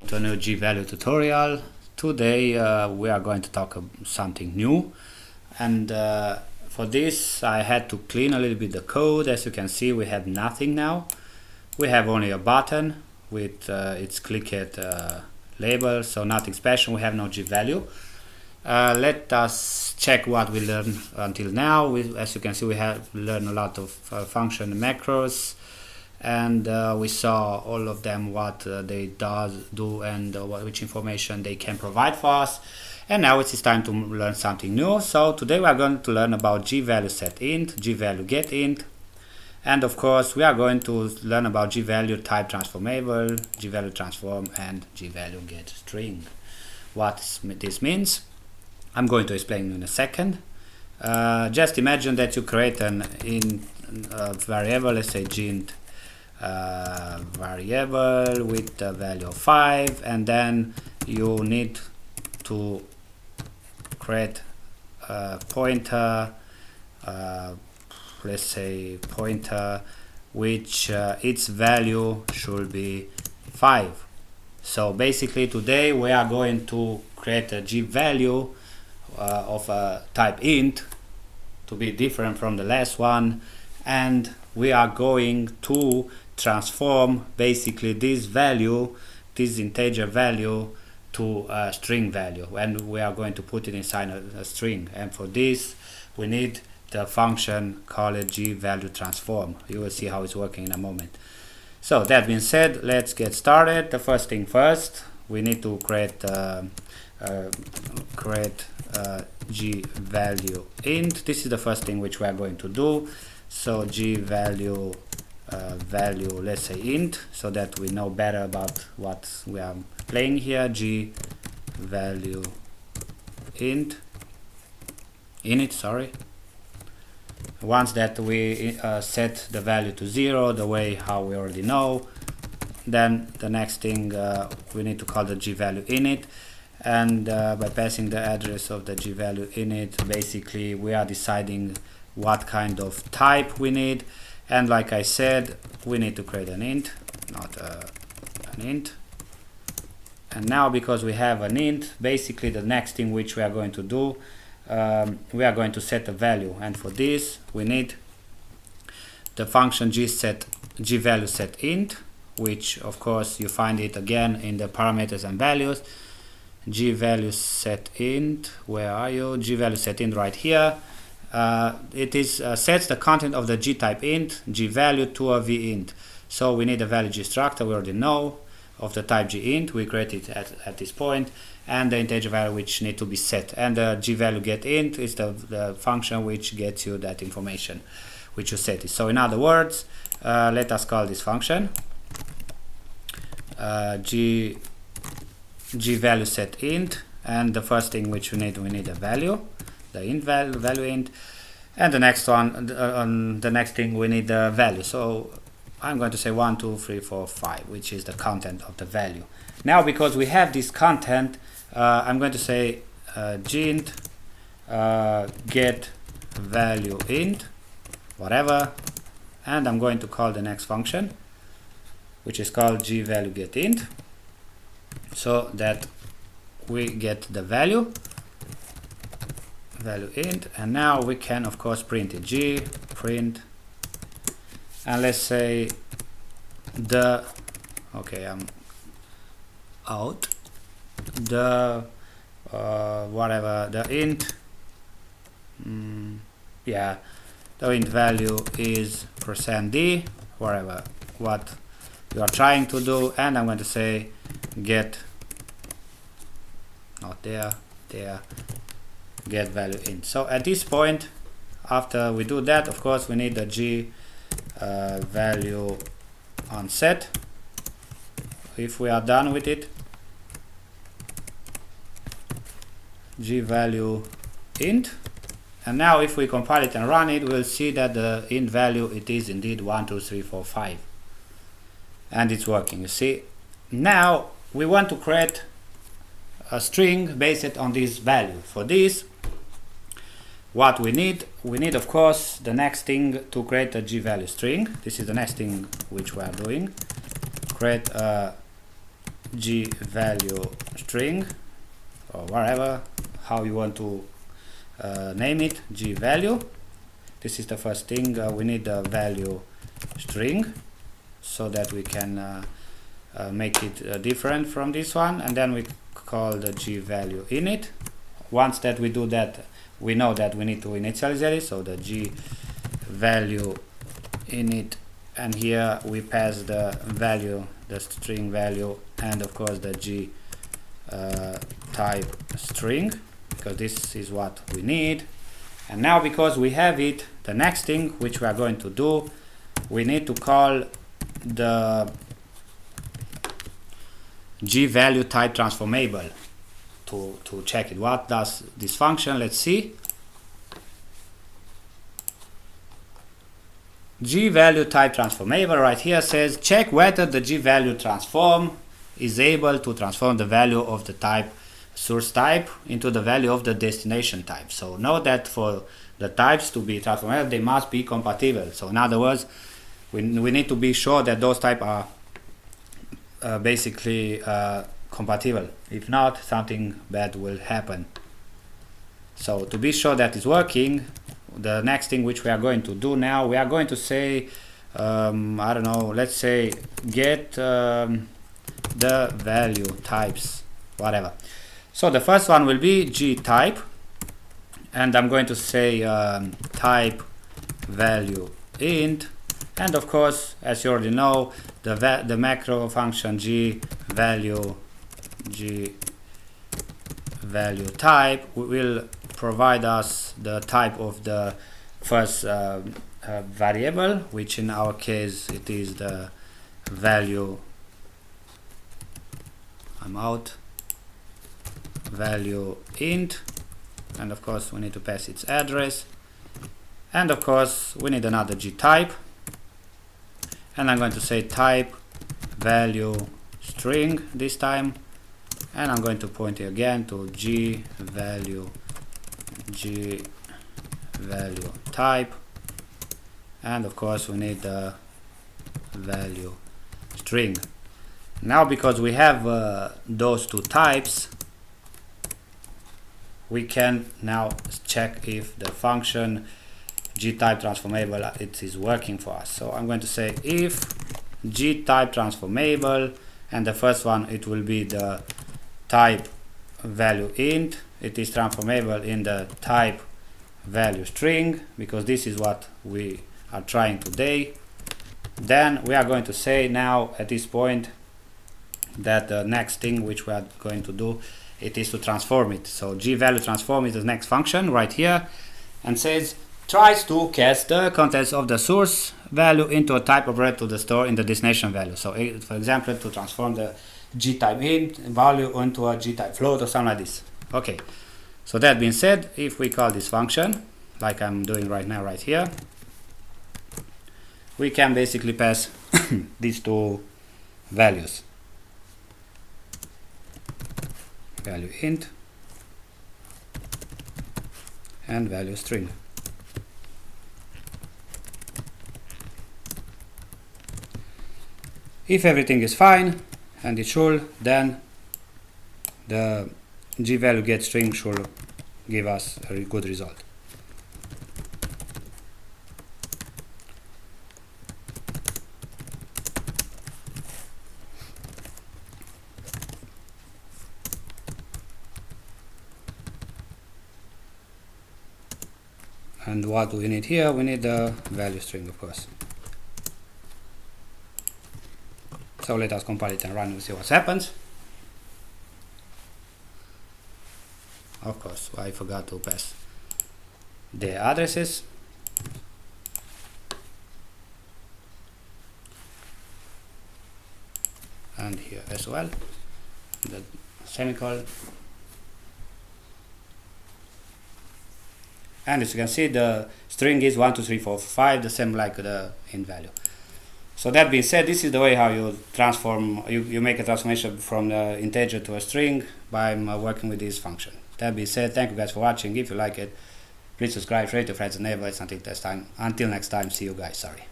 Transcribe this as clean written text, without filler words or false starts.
to a new GValue tutorial. Today we are going to talk about something new, and for this I had to clean a little bit the code. As you can see, we have nothing now. We have only a button with its clicked label, so nothing special. We have no GValue. Let us check what we learned until now. As you can see, we have learned a lot of function macros, and we saw all of them, what they do and which information they can provide for us. And now it's time to learn something new. So today we are going to learn about GValue set int, GValue get int, and of course we are going to learn about GValue type transformable, GValue transform, and GValue get string. What this means, I'm going to explain in a second. Just imagine that you create an int variable, let's say gint variable with the value of 5, and then you need to create a pointer, let's say pointer, which its value should be 5. So basically today we are going to create a GValue of a type int to be different from the last one, and we are going to transform basically this value, this integer value, to a string value, and we are going to put it inside a string. And for this we need the function called GValue transform. You will see how it's working in a moment. So that being said, let's get started. The first thing first, we need to create GValue int. This is the first thing which we are going to do. So GValue value, let's say int, so that we know better about what we are playing here. GValue int init, sorry. Once that we set the value to 0, the way how we already know, then the next thing we need to call the GValue init, and by passing the address of the GValue init, basically we are deciding what kind of type we need. And like I said, we need to create an int, not an int. And now because we have an int, basically the next thing which we are going to do, we are going to set a value, and for this we need the function GValue set int, which of course you find it again in the parameters and values. GValue set int, where are you? GValue set int right here. It is sets the content of the G type int GValue to a V int. So we need a value G structure, we already know, of the type G int. We create it at this point, and the integer value which need to be set. And the GValue get int is the function which gets you that information which you set it. So in other words, let us call this function GValue set int, and the first thing which we need a value, the int value int, and the next one, the next thing we need the value. So I'm going to say 1 2 3 4 5, which is the content of the value. Now because we have this content, I'm going to say gint get value int, whatever, and I'm going to call the next function, which is called GValue get int, so that we get the value int. And now we can of course print it, g print, and let's say the, okay, I'm out, the whatever the int, yeah, the int value is %d, whatever what you are trying to do. And I'm going to say get, not there, get value int. So at this point, after we do that, of course we need the G value on set. If we are done with it, GValue int, and now if we compile it and run it, we'll see that the int value, it is indeed 1 2 3 4 5, and it's working. You see, now we want to create a string based on this value. For this, what we need of course the next thing to create a GValue string. This is the next thing which we are doing. Create a GValue string, or whatever, how you want to name it, GValue. This is the first thing. We need a value string so that we can make it different from this one, and then we call the GValue init. Once that we do that, we know that we need to initialize it, so the GValue init, and here we pass the value, the string value, and of course the G type string, because this is what we need. And now, because we have it, the next thing which we are going to do, we need to call the GValue type transformable to check it. What does this function? Let's see. GValue type transformable right here says check whether the GValue transform is able to transform the value of the type source type into the value of the destination type. So note that for the types to be transformable, they must be compatible. So in other words, we need to be sure that those types are basically compatible. If not, something bad will happen. So to be sure that it's working, the next thing which we are going to do now, we are going to say, I don't know, let's say get the value types, whatever. So the first one will be gtype, and I'm going to say type value int, and of course, as you already know, the macro function GValue type will provide us the type of the first variable, which in our case it is the value, value int, and of course we need to pass its address, and of course we need another gtype, and I'm going to say type value string this time, and I'm going to point it again to GValue type, and of course we need the value string. Now, because we have those two types, we can now check if the function gtype transformable it is working for us. So I'm going to say if gtype transformable, and the first one it will be the type value int, it is transformable in the type value string, because this is what we are trying today. Then we are going to say now at this point that the next thing which we are going to do, it is to transform it. So GValue transform is the next function right here, and says tries to cast the contents of the source value into a type operator to the store in the destination value. So for example, to transform the gtype int value into a gtype float or something like this. Okay, so that being said, if we call this function like I'm doing right now right here, we can basically pass these two values, value int and value string. If everything is fine, and it should, then the GValue get string should give us a good result. And what do we need here? We need the value string, of course. So let us compile it and run and see what happens. Of course, I forgot to pass the addresses. And here as well, the semicolon. And as you can see, the string is 1, 2, 3, 4, 5, the same like the int value. So that being said, this is the way how you transform, you make a transformation from the integer to a string by working with this function. That being said, thank you guys for watching. If you like it, please subscribe, rate your friends and neighbors. Until next time, see you guys. Sorry.